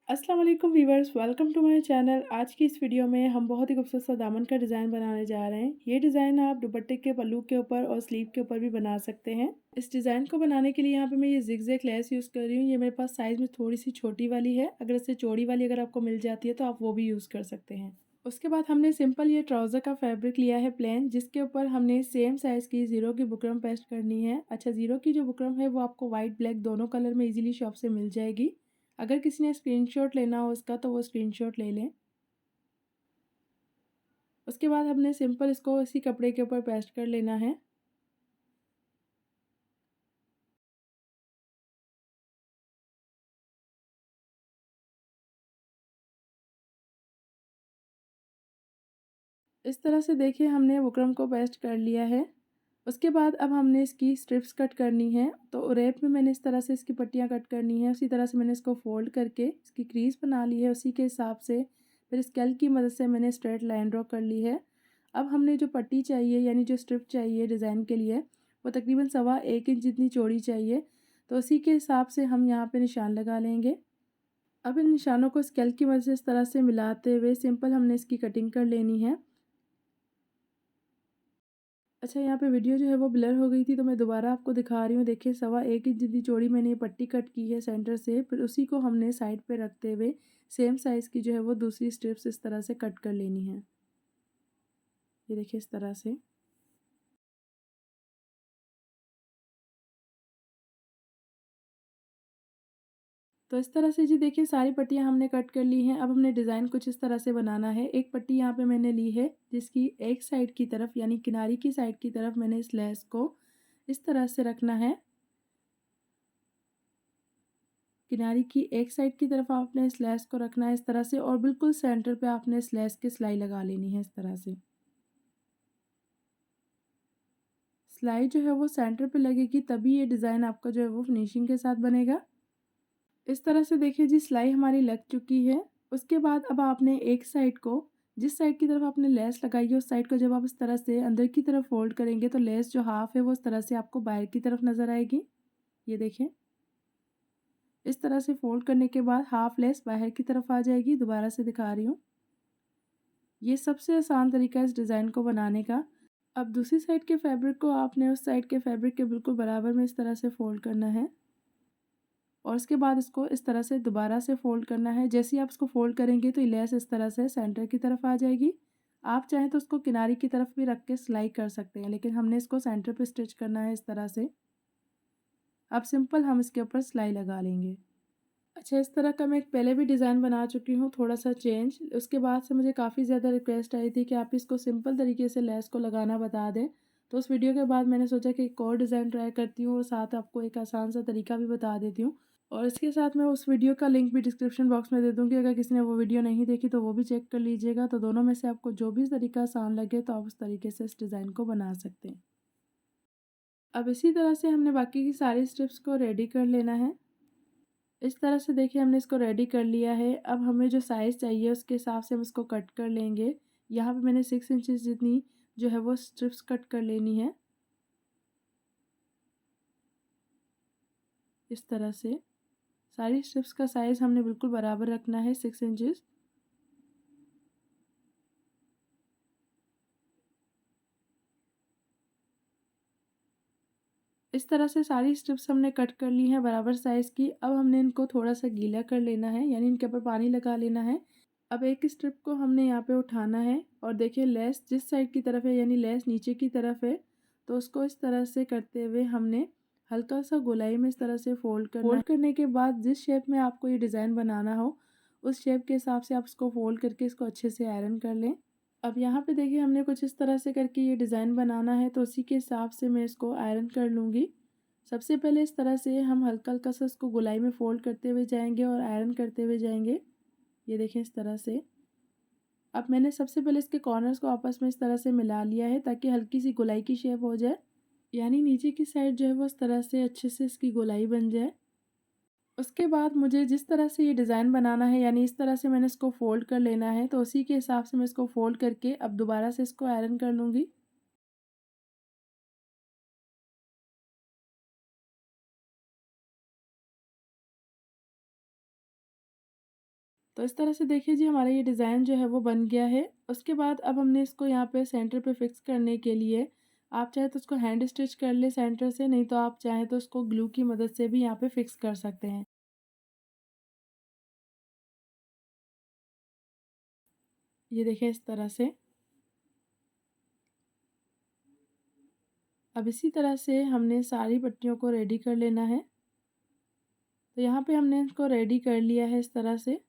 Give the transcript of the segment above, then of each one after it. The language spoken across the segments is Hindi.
अस्सलाम वालेकुम viewers, welcome to my channel. आज की इस वीडियो में हम बहुत ही खूबसूरत सा दामन का डिज़ाइन बनाने जा रहे हैं। ये डिज़ाइन आप दुपट्टे के पल्लू के ऊपर और स्लीव के ऊपर भी बना सकते हैं। इस डिज़ाइन को बनाने के लिए यहाँ पे मैं ये ज़िगज़ैग लेस यूज़ कर रही हूँ। ये मेरे पास साइज़ में थोड़ी सी छोटी वाली है। अगर इससे चौड़ी वाली अगर आपको मिल जाती है तो आप वो भी यूज़ कर सकते हैं। उसके बाद हमने सिंपल ये ट्राउज़र का फैब्रिक लिया है प्लेन, जिसके ऊपर हमने सेम साइज़ की ज़ीरो की बुकरम पेस्ट करनी है। अच्छा, ज़ीरो की जो बुकरम है वो आपको वाइट ब्लैक दोनों कलर में ईज़िली शॉप से मिल जाएगी। अगर किसी ने स्क्रीनशॉट लेना हो उसका तो वो स्क्रीनशॉट ले लें। उसके बाद हमने सिंपल इसको इसी कपड़े के ऊपर पेस्ट कर लेना है। इस तरह से देखिए हमने बुकरम को पेस्ट कर लिया है। उसके बाद अब हमने इसकी स्ट्रिप्स कट करनी है। तो रैप में मैंने इस तरह से इसकी पट्टियाँ कट करनी है। उसी तरह से मैंने इसको फ़ोल्ड करके इसकी क्रीज़ बना ली है। उसी के हिसाब से फिर स्केल की मदद से मैंने स्ट्रेट लाइन ड्रॉ कर ली है। अब हमने जो पट्टी चाहिए यानी जो स्ट्रिप चाहिए डिज़ाइन के लिए, वो तकरीबन 1.25 इंच जितनी चौड़ी चाहिए। तो उसी के हिसाब से हम यहाँ पे निशान लगा लेंगे। अब इन निशानों को स्केल की मदद से इस तरह से मिलाते हुए सिंपल हमने इसकी कटिंग कर लेनी है। अच्छा, यहाँ पे वीडियो जो है वो ब्लर हो गई थी तो मैं दोबारा आपको दिखा रही हूँ। देखिए 1.25 इंच जितनी चौड़ी मैंने ये पट्टी कट की है सेंटर से, फिर उसी को हमने साइड पे रखते हुए सेम साइज़ की जो है वो दूसरी स्ट्रिप्स इस तरह से कट कर लेनी है। ये देखिए इस तरह से। तो इस तरह से जी देखिए सारी पट्टियाँ हमने कट कर ली हैं। अब हमने डिज़ाइन कुछ इस तरह से बनाना है। एक पट्टी यहाँ पे मैंने ली है जिसकी एक साइड की तरफ यानी किनारी की साइड की तरफ मैंने इस लेस को इस तरह से रखना है। किनारी की एक साइड की तरफ आपने इस लेस को रखना है इस तरह से, और बिल्कुल सेंटर पे आपने इस लेस की सिलाई लगा लेनी है इस तरह से। सिलाई जो है वो सेंटर पे लगेगी तभी ये डिज़ाइन आपका जो है वो फिनिशिंग के साथ बनेगा। इस तरह से देखिए जी सिलाई हमारी लग चुकी है। उसके बाद अब आपने एक साइड को, जिस साइड की तरफ आपने लेस लगाई है उस साइड को जब आप इस तरह से अंदर की तरफ फोल्ड करेंगे तो लेस जो हाफ है वो इस तरह से आपको बाहर की तरफ नज़र आएगी। ये देखें, इस तरह से फोल्ड करने के बाद हाफ लेस बाहर की तरफ आ जाएगी। दोबारा से दिखा रही हूँ। ये सबसे आसान तरीका है इस डिज़ाइन को बनाने का। अब दूसरी साइड के फैब्रिक को आपने उस साइड के फैब्रिक के बिल्कुल बराबर में इस तरह से फ़ोल्ड करना है, और उसके बाद इसको इस तरह से दोबारा से फ़ोल्ड करना है। जैसे ही आप इसको फ़ोल्ड करेंगे तो ये लेस इस तरह से सेंटर की तरफ आ जाएगी। आप चाहें तो उसको किनारे की तरफ भी रख के सिलाई कर सकते हैं, लेकिन हमने इसको सेंटर पे स्टिच करना है इस तरह से। अब सिंपल हम इसके ऊपर सिलाई लगा लेंगे। अच्छा, इस तरह का मैं एक पहले भी डिज़ाइन बना चुकी हूँ, थोड़ा-सा चेंज। उसके बाद से मुझे काफ़ी ज़्यादा रिक्वेस्ट आई थी कि आप इसको सिंपल तरीके से लेस को लगाना बता दें। तो उस वीडियो के बाद मैंने सोचा कि एक और डिज़ाइन ट्राई करती हूँ और साथ आपको एक आसान सा तरीका भी बता देती हूँ। और इसके साथ मैं उस वीडियो का लिंक भी डिस्क्रिप्शन बॉक्स में दे दूँगी। अगर किसी ने वो वीडियो नहीं देखी तो वो भी चेक कर लीजिएगा। तो दोनों में से आपको जो भी तरीका आसान लगे तो आप उस तरीके से इस डिज़ाइन को बना सकते हैं। अब इसी तरह से हमने बाकी की सारी स्टेप्स को रेडी कर लेना है। इस तरह से देखिए हमने इसको रेडी कर लिया है। अब हमें जो साइज़ चाहिए उसके हिसाब से हम इसको कट कर लेंगे। यहाँ पे मैंने 6 इंचेस जितनी जो है वो स्ट्रिप्स कट कर लेनी है, इस तरह से। सारी स्ट्रिप्स का साइज़ हमने बिल्कुल बराबर रखना है, 6 इंचेस। इस तरह से सारी स्ट्रिप्स हमने कट कर ली हैं बराबर साइज़ की। अब हमने इनको थोड़ा-सा गीला कर लेना है, यानी इनके ऊपर पानी लगा लेना है। अब एक स्ट्रिप को हमने यहाँ पे उठाना है और देखिए लेस जिस साइड की तरफ है यानी लेस नीचे की तरफ है, तो उसको इस तरह से करते हुए हमने हल्का-सा गोलाई में इस तरह से फ़ोल्ड करना है। फ़ोल्ड करने के बाद जिस शेप में आपको ये डिज़ाइन बनाना हो, उस शेप के हिसाब से आप इसको फ़ोल्ड करके इसको अच्छे से आयरन कर लें। अब यहाँ पे देखिए हमने कुछ इस तरह से करके ये डिज़ाइन बनाना है, तो उसी के हिसाब से मैं इसको आयरन कर लूँगी। सबसे पहले इस तरह से हम हल्का-हल्का सा इसको गोलाई में फ़ोल्ड करते हुए जाएँगे और आयरन करते हुए जाएँगे। ये देखें इस तरह से। अब मैंने सबसे पहले इसके कॉर्नर्स को आपस में इस तरह से मिला लिया है ताकि हल्की सी गोलाई की शेप हो जाए। यानी नीचे की साइड जो है वो इस तरह से अच्छे से इसकी गोलाई बन जाए। उसके बाद मुझे जिस तरह से ये डिज़ाइन बनाना है यानी इस तरह से मैंने इसको फ़ोल्ड कर लेना है, तो उसी के हिसाब से मैं इसको फ़ोल्ड करके अब दोबारा से इसको आयरन कर लूँगी। तो इस तरह से देखिए जी हमारा ये डिज़ाइन जो है वो बन गया है। उसके बाद अब हमने इसको यहाँ पे सेंटर पे फिक्स करने के लिए आप चाहे तो उसको हैंड स्टिच कर लें सेंटर से, नहीं तो आप चाहें तो उसको ग्लू की मदद से भी यहाँ पे फिक्स कर सकते हैं। ये देखिए इस तरह से। अब इसी तरह से हमने सारी पट्टियों को रेडी कर लेना है। तो यहाँ पे हमने इसको रेडी कर लिया है इस तरह से।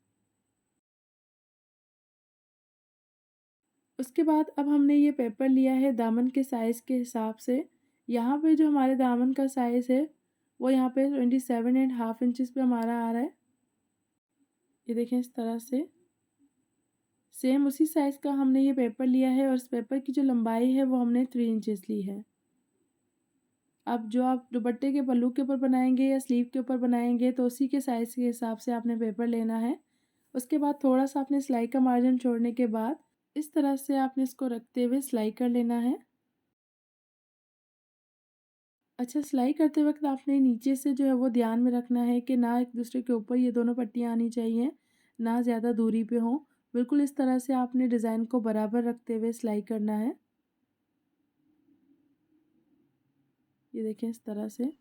उसके बाद अब हमने ये पेपर लिया है दामन के साइज़ के हिसाब से। यहाँ पे जो हमारे दामन का साइज़ है वो यहाँ पे 27.5 इंचेस पे हमारा आ रहा है। ये देखें इस तरह से। सेम उसी साइज़ का हमने ये पेपर लिया है और इस पेपर की जो लंबाई है वो हमने 3 इंचेस ली है। अब जो आप दुपट्टे के पल्लू के ऊपर बनाएंगे या स्लीव के ऊपर बनाएंगे तो उसी के साइज़ के हिसाब से आपने पेपर लेना है। उसके बाद थोड़ा सा आपने सिलाई का मार्जिन छोड़ने के बाद इस तरह से आपने इसको रखते हुए सिलाई कर लेना है। अच्छा, सिलाई करते वक़्त आपने नीचे से जो है वो ध्यान में रखना है कि ना एक दूसरे के ऊपर ये दोनों पट्टियाँ आनी चाहिए, ना ज़्यादा दूरी पे हों। बिल्कुल इस तरह से आपने डिज़ाइन को बराबर रखते हुए सिलाई करना है। ये देखें इस तरह से।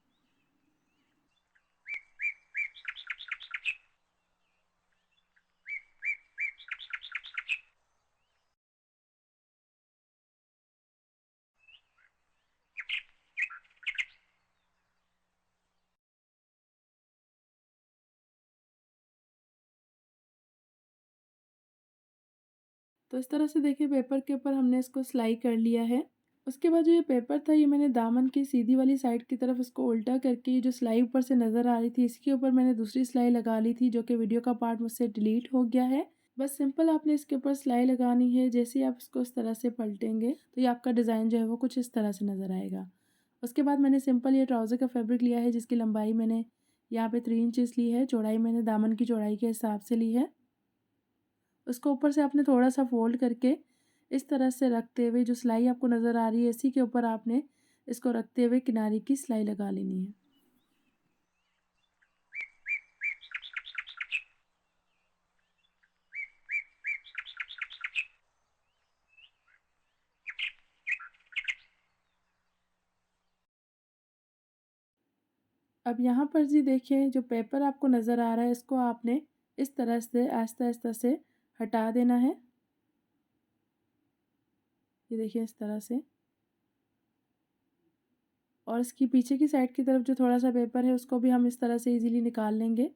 तो इस तरह से देखिए पेपर के ऊपर हमने इसको सिलाई कर लिया है। उसके बाद जो ये पेपर था ये मैंने दामन की सीधी वाली साइड की तरफ इसको उल्टा करके ये जो सिलाई ऊपर से नज़र आ रही थी इसके ऊपर मैंने दूसरी सिलाई लगा ली थी, जो कि वीडियो का पार्ट मुझसे डिलीट हो गया है। बस सिंपल आपने इसके ऊपर सिलाई लगानी है। जैसे ही आप इसको इस तरह से पलटेंगे तो ये आपका डिज़ाइन जो है वो कुछ इस तरह से नज़र आएगा। उसके बाद मैंने सिंपल ये ट्राउज़र का फैब्रिक लिया है जिसकी लंबाई मैंने यहाँ पे 3 इंचेस ली है, चौड़ाई मैंने दामन की चौड़ाई के हिसाब से ली है। उसको ऊपर से आपने थोड़ा-सा फ़ोल्ड करके इस तरह से रखते हुए जो सिलाई आपको नज़र आ रही है इसी के ऊपर आपने इसको रखते हुए किनारे की सिलाई लगा लेनी है। अब यहाँ पर जी देखिए जो पेपर आपको नज़र आ रहा है इसको आपने इस तरह से आहिस्ता-आहिस्ता से हटा देना है। ये देखिए इस तरह से। और इसकी पीछे की साइड की तरफ जो थोड़ा-सा पेपर है उसको भी हम इस तरह से ईज़िली निकाल लेंगे।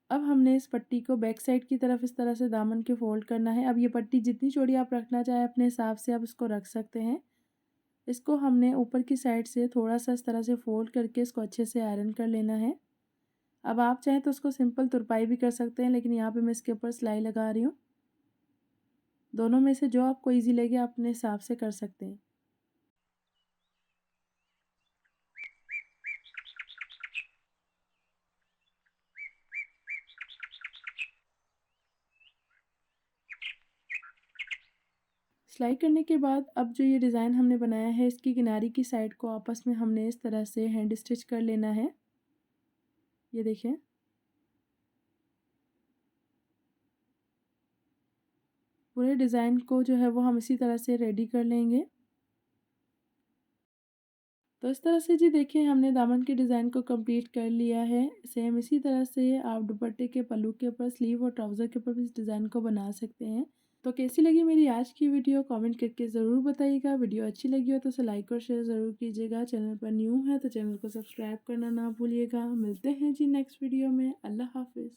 अब हमने इस पट्टी को बैक साइड की तरफ इस तरह से दामन के फ़ोल्ड करना है। अब ये पट्टी जितनी चौड़ी आप रखना चाहें अपने हिसाब से आप इसको रख सकते हैं। इसको हमने ऊपर की साइड से थोड़ा-सा इस तरह से फ़ोल्ड करके इसको अच्छे से आयरन कर लेना है। अब आप चाहें तो उसको सिंपल तुरपाई भी कर सकते हैं, लेकिन यहाँ पे मैं इसके ऊपर सिलाई लगा रही हूँ। दोनों में से जो आपको ईज़ी लगे आप अपने हिसाब से कर सकते हैं। सिलाई करने के बाद अब जो ये डिज़ाइन हमने बनाया है इसकी किनारी की साइड को आपस में हमने इस तरह से हैंड स्टिच कर लेना है। ये देखें। पूरे डिज़ाइन को जो है वो हम इसी तरह से रेडी कर लेंगे। तो इस तरह से जी देखिए हमने दामन के डिज़ाइन को कंप्लीट कर लिया है। सेम इसी तरह से आप दुपट्टे के पल्लू के ऊपर, स्लीव और ट्राउज़र के ऊपर भी इस डिज़ाइन को बना सकते हैं। तो कैसी लगी मेरी आज की वीडियो कमेंट करके ज़रूर बताइएगा। वीडियो अच्छी लगी हो तो उसे लाइक और शेयर ज़रूर कीजिएगा। चैनल पर न्यू है तो चैनल को सब्सक्राइब करना ना भूलिएगा। मिलते हैं जी नेक्स्ट वीडियो में। अल्लाह हाफ़िज़।